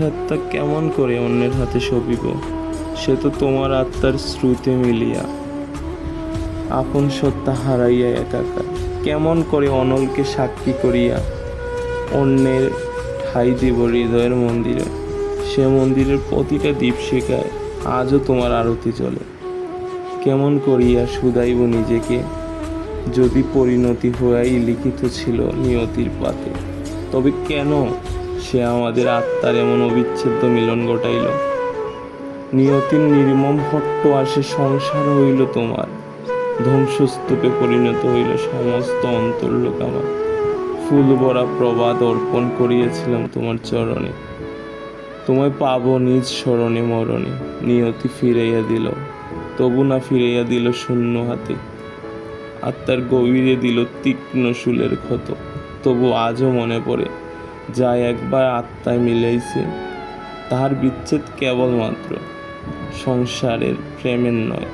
আত্মা কেমন করে অন্যের হাতে সপিব, সে তো তোমার আত্মার শ্রুতে মিলিয়া আপন সত্তা হারাইয়া একাকার। কেমন করে অনলকে সাক্ষী করিয়া অন্যের ঠাঁই দিব হৃদয়ের মন্দিরে। সে মন্দিরের প্রতিটা দীপশিখায় আজও তোমার আরতি চলে। কেমন করিয়া শুধাইব নিজেকে, যদি পরিণতি হইয়াই লিখিত ছিল নিয়তির পাতে, তবে কেন সে আমাদের আত্মার এমন অবিচ্ছেদ্য মিলন ঘটাইল। নিয়তির নির্মম হট্ট আসে সংসার হইল তোমার, ধ্বংসস্তূপে পরিণত হইল সমস্ত অন্তর্লোক আমার। ফুল ভরা প্রবাদ অর্পণ করিয়াছিলাম তোমার চরণে, তোমায় পাব নিজ স্মরণে মরণে। নিয়তি ফিরাইয়া দিল, তবু না ফিরাইয়া দিল শূন্য হাতে। আত্মার গভীরে দিল তীক্ষ্ণ শূলের ক্ষত, তবু আজও মনে পড়ে, যা একবার আত্মায় মিলাইছে তাহার বিচ্ছেদ কেবলমাত্র সংসারের প্রেমের নয়।